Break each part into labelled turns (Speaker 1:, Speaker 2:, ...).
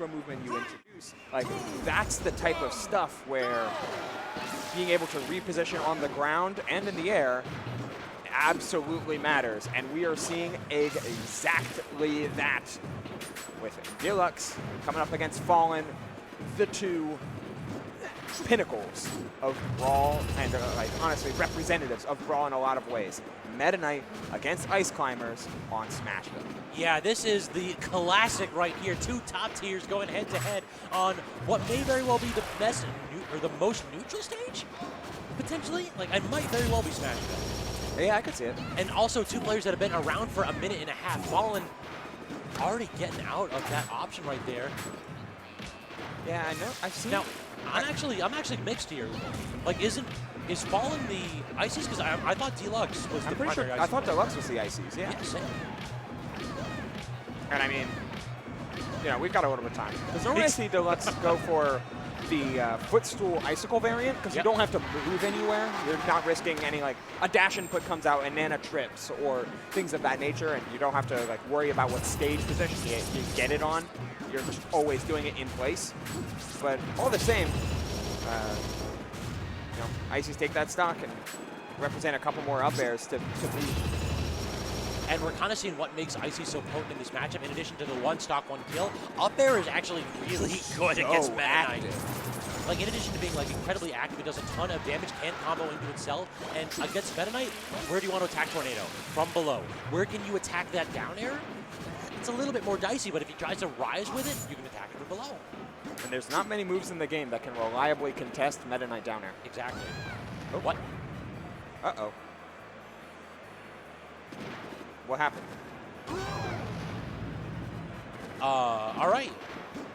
Speaker 1: micro movement you introduce, like that's the type of stuff where being able to reposition on the ground and in the air absolutely matters. And we are seeing exactly that with Delux coming up against Falln, the two pinnacles of Brawl, and like honestly representatives of Brawl in a lot of ways. Meta Knight against Ice Climbers on Smashville.
Speaker 2: Yeah, this is the classic right here. Two top tiers going head to head on what may very well be the best or the most neutral stage, potentially. Like, it might very well be Smashville.
Speaker 1: Yeah, I could see it.
Speaker 2: And also two players that have been around for a minute and a half. Falln already getting out of that option right there.
Speaker 1: Yeah, I know. I've seen.
Speaker 2: Now, I'm actually mixed here. Like, is Falln the Ices? Because I thought Delux was the primary Ices.
Speaker 1: I thought Delux was the Ices. Yeah.
Speaker 2: Yeah, same.
Speaker 1: And I mean, you know, we've got a little bit of time. Because normally I see Delux go for the footstool icicle variant, because you don't have to move anywhere. You're not risking any, like, a dash input comes out and Nana trips or things of that nature, and you don't have to, like, worry about what stage position you get it on. You're just always doing it in place. But all the same, you know, Ices take that stock and represent a couple more up airs to beat.
Speaker 2: And we're kind of seeing what makes Icy so potent in this matchup. In addition to the one stock, one kill, up air is actually really good against Meta Knight. Like, in addition to being like incredibly active, it does a ton of damage, can combo into itself. And against Meta Knight, where do you want to attack Tornado? From below. Where can you attack that down air? It's a little bit more dicey, but if he tries to rise with it, you can attack it from below.
Speaker 1: And there's not many moves in the game that can reliably contest Meta Knight down air.
Speaker 2: Exactly.
Speaker 1: Oh.
Speaker 2: What?
Speaker 1: Uh-oh. What happened?
Speaker 2: All right.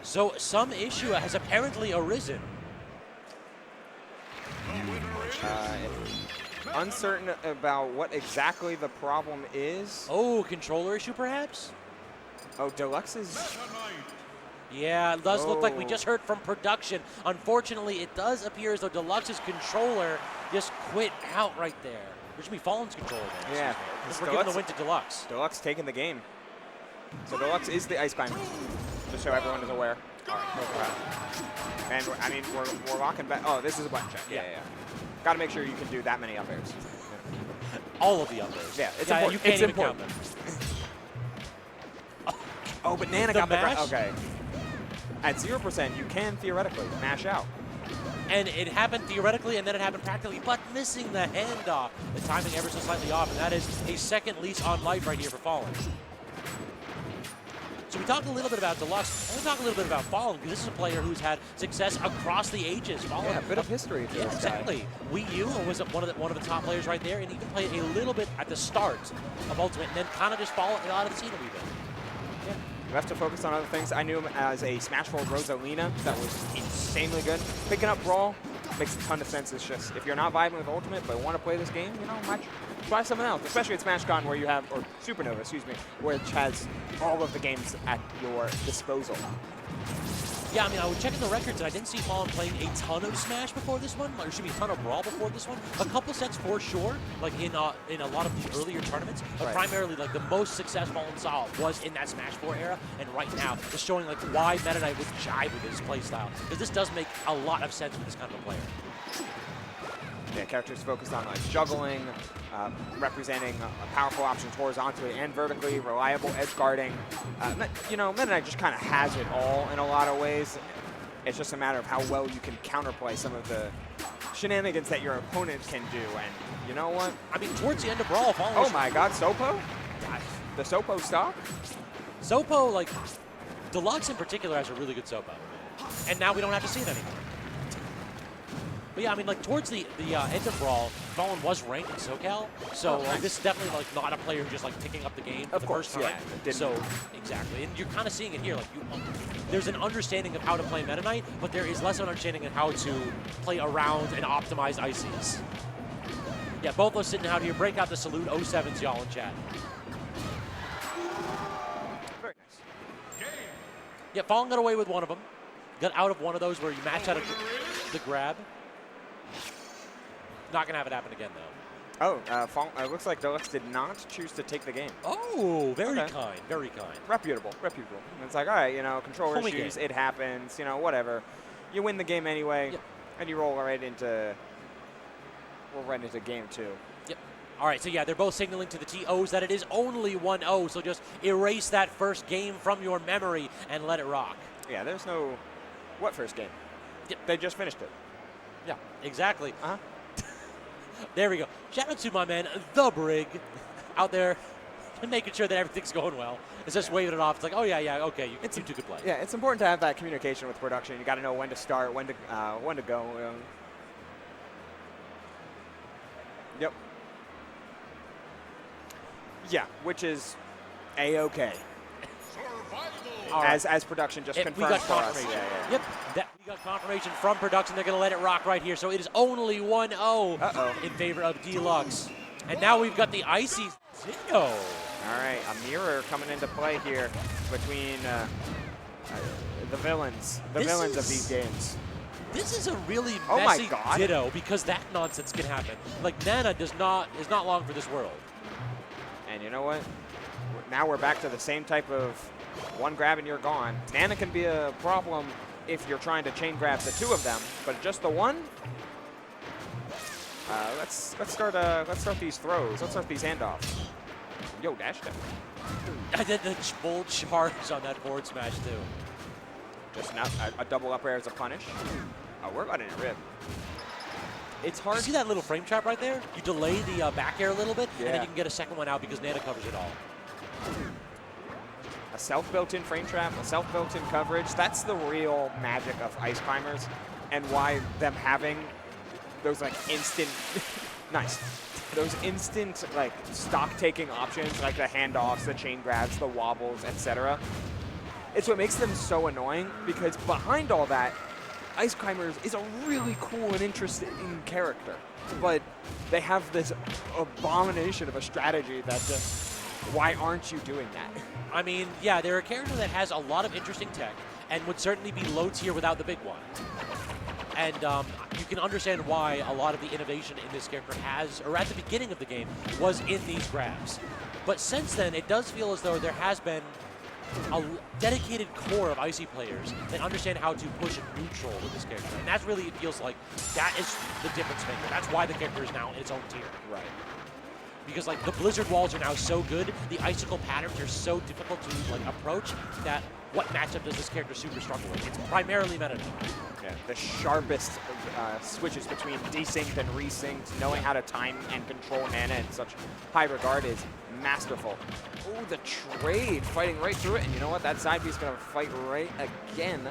Speaker 2: So some issue has apparently arisen.
Speaker 1: Uncertain about what exactly the problem is.
Speaker 2: Oh, controller issue perhaps?
Speaker 1: Oh, Delux is...
Speaker 2: Yeah, it does look like we just heard from production. Unfortunately, it does appear as though Deluxe's controller just quit out right there. Which should be Falln's controller there.
Speaker 1: Yeah.
Speaker 2: We're giving the win to Delux.
Speaker 1: Deluxe taking the game. So Delux is the Ice Climber, just so everyone is aware. All right. And I mean, we're locking back. Oh, this is a button check. Yeah. Got to make sure you can do that many up airs.
Speaker 2: All of the up airs.
Speaker 1: Yeah, it's important.
Speaker 2: You can't
Speaker 1: it's
Speaker 2: even
Speaker 1: important.
Speaker 2: count them.
Speaker 1: Oh, but Nana
Speaker 2: The
Speaker 1: got
Speaker 2: mash?
Speaker 1: the okay. At 0%, you can theoretically mash out.
Speaker 2: And it happened theoretically, and then it happened practically, but missing the handoff. The timing ever so slightly off, and that is a second leash on life right here for Falln. So we talked a little bit about Delux. I want to talk a little bit about Falln, because this is a player who's had success across the ages. Falln,
Speaker 1: yeah, a bit of history for this
Speaker 2: exactly.
Speaker 1: guy.
Speaker 2: Wii U was one of the top players right there, and even played a little bit at the start of Ultimate, and then kind of just fall out of the scene a wee bit.
Speaker 1: Yeah. You have to focus on other things. I knew him as a Smash Brawl Rosalina that was insanely good. Picking up Brawl makes a ton of sense. It's just, if you're not vibing with Ultimate but want to play this game, you know, might try something else. Especially at SmashCon where you have, or Supernova, excuse me, which has all of the games at your disposal.
Speaker 2: Yeah, I mean, I was checking the records, and I didn't see Falln playing a ton of Smash before this one, or should be a ton of Brawl before this one. A couple sets for sure, like in a lot of the earlier tournaments, but primarily like the most success Falln saw was in that Smash 4 era, and right now just showing like why Meta Knight would jive with his playstyle, because this does make a lot of sense with this kind of a player.
Speaker 1: Yeah, characters focused on like juggling, representing powerful options horizontally and vertically, reliable edge guarding. You know, Meta Knight just kind of has it all in a lot of ways. It's just a matter of how well you can counterplay some of the shenanigans that your opponent can do. And you know what?
Speaker 2: I mean, towards the end of Brawl, Falln
Speaker 1: oh my God, Sopo? The Sopo stock?
Speaker 2: Sopo, like, Delux in particular has a really good Sopo. And now we don't have to see it anymore. But yeah, I mean, like, towards the end of Brawl, Falln was ranked in SoCal, so this is definitely, like, not a player who's just, like, picking up the game for the first time.
Speaker 1: Yeah,
Speaker 2: so, exactly. And you're kind of seeing it here. Like, there's an understanding of how to play Meta Knight, but there is less of an understanding of how to play around and optimize Ices. Yeah, both those sitting out here. Break out the salute 07s, y'all, in chat.
Speaker 1: Very nice.
Speaker 2: Yeah, Falln got away with one of them. Got out of one of those where you match out of the grab. Not going to have it happen again, though.
Speaker 1: Oh, it looks like Delux did not choose to take the game.
Speaker 2: Oh, very kind, very kind.
Speaker 1: Reputable, reputable. And it's like, all right, you know, controller
Speaker 2: Homie
Speaker 1: issues,
Speaker 2: game.
Speaker 1: it happens, you know, whatever. You win the game anyway, and you roll right into game 2.
Speaker 2: Yep. All right, so yeah, they're both signaling to the TOs that it is only 1-0, so just erase that first game from your memory and let it rock.
Speaker 1: Yeah, there's no... What first game? Yep. They just finished it.
Speaker 2: Yeah, exactly.
Speaker 1: Uh-huh.
Speaker 2: There we go. Shout out to my man, The Brig, out there making sure that everything's going well. It's just waving it off. It's like, oh, yeah, okay, you two could play.
Speaker 1: Yeah, it's important to have that communication with production. You got to know when to start, when to go. Yep. Yeah, which is A-okay. As production just confirmed
Speaker 2: we got
Speaker 1: for us.
Speaker 2: confirmation.
Speaker 1: Yeah.
Speaker 2: Yep, we got confirmation from production. They're going to let it rock right here. So it is only 1-0 in favor of Delux. And now we've got the Icy Zeno.
Speaker 1: All right, a mirror coming into play here between the villains of these games.
Speaker 2: This is a really messy
Speaker 1: God.
Speaker 2: ditto because that nonsense can happen. Like, Nana is not long for this world.
Speaker 1: And you know what? Now we're back to the same type of one grab and you're gone. Nana can be a problem if you're trying to chain grab the two of them, but just the one. Let's start these throws. Let's start these handoffs. Yo, dash them.
Speaker 2: I did the full charge on that forward smash too.
Speaker 1: Just now a double up air as a punish. Oh, we're letting it rip. It's hard.
Speaker 2: You see that little frame trap right there? You delay the back air a little bit, and then you can get a second one out because Nana covers it all.
Speaker 1: A self-built-in frame trap, a self-built-in coverage. That's the real magic of Ice Climbers and why them having those like instant, nice, those instant like stock-taking options like the handoffs, the chain grabs, the wobbles, etc. It's what makes them so annoying because behind all that, Ice Climbers is a really cool and interesting character, but they have this abomination of a strategy that just, why aren't you doing that?
Speaker 2: I mean, yeah, they're a character that has a lot of interesting tech and would certainly be low tier without the big one. And you can understand why a lot of the innovation in this character has, or at the beginning of the game, was in these grabs. But since then, it does feel as though there has been a dedicated core of Icy players that understand how to push neutral with this character. And that's really, it feels like, that is the difference maker. That's why the character is now in its own tier.
Speaker 1: Right.
Speaker 2: Because like the Blizzard walls are now so good, the icicle patterns are so difficult to like approach that what matchup does this character super struggle with? It's primarily meta.
Speaker 1: Yeah, the sharpest switches between desynced and resynced, knowing how to time and control Nana in such high regard is masterful. Oh, the trade, fighting right through it, and you know what? That side piece going to fight right again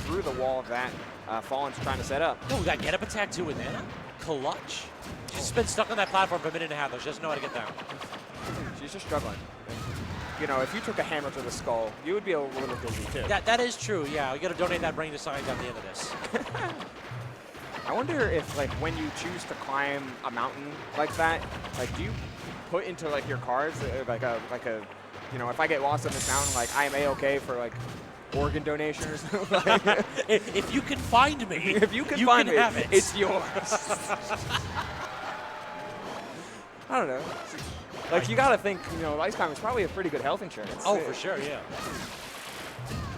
Speaker 1: through the wall of that Falln's trying to set up.
Speaker 2: Oh, that get up attack too with Nana? Clutch. She's been stuck on that platform for a minute and a half though. She doesn't know how to get down.
Speaker 1: She's just struggling. You know, if you took a hammer to the skull, you would be a little dizzy too.
Speaker 2: That is true, yeah. We got to donate that brain to science at the end of this.
Speaker 1: I wonder if, like, when you choose to climb a mountain like that, like, do you put into, like, your cards, like a, you know, if I get lost on this mountain, like, I am A-okay for, like, organ donations?
Speaker 2: If you can find me,
Speaker 1: if you can find me,
Speaker 2: have it.
Speaker 1: it's yours. I don't know. Like, you got to think, you know, Ice Climb is probably a pretty good health insurance.
Speaker 2: Oh, for sure, yeah.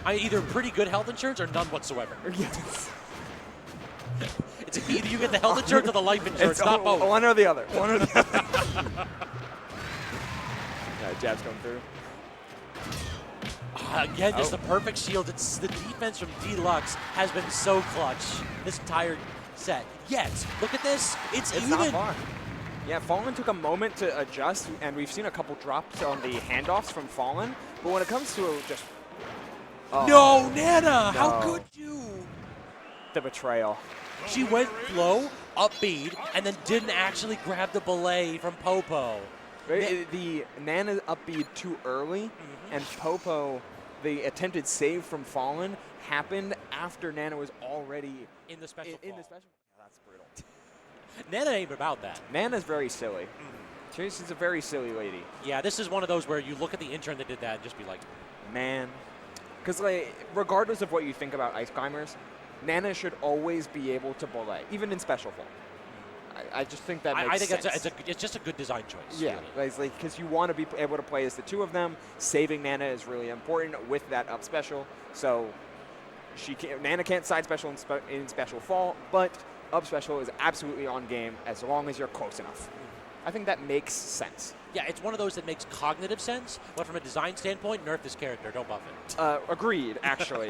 Speaker 2: Either pretty good health insurance or none whatsoever.
Speaker 1: Yes.
Speaker 2: It's either you get the health insurance or the life insurance, not both.
Speaker 1: One or the other. One or the other. Yeah, jab's going through.
Speaker 2: Again, just the perfect shield. It's the defense from Delux has been so clutch this entire set. Yet, look at this. It's even.
Speaker 1: Not far. Yeah, Falln took a moment to adjust, and we've seen a couple drops on the handoffs from Falln. But when it comes to just...
Speaker 2: No, Nana! No. How could you?
Speaker 1: The betrayal.
Speaker 2: She went low, up bead, and then didn't actually grab the belay from Popo.
Speaker 1: The Nana up bead too early, and Popo, the attempted save from Falln, happened after Nana was already
Speaker 2: in the special
Speaker 1: in the special. Yeah, that's brutal.
Speaker 2: Nana ain't about that.
Speaker 1: Nana's very silly. She's a very silly lady.
Speaker 2: Yeah, this is one of those where you look at the intern that did that and just be like,
Speaker 1: man. Because, like, regardless of what you think about Ice Climbers, Nana should always be able to belay, even in special form. I just think that makes
Speaker 2: I think
Speaker 1: sense.
Speaker 2: it's just a good design choice.
Speaker 1: Yeah,
Speaker 2: really.
Speaker 1: because you want to be able to play as the two of them. Saving Nana is really important with that up special. So Nana can't side special in special fall, but up special is absolutely on game as long as you're close enough. I think that makes sense.
Speaker 2: Yeah, it's one of those that makes cognitive sense, but from a design standpoint, nerf this character, don't buff it.
Speaker 1: Agreed, actually.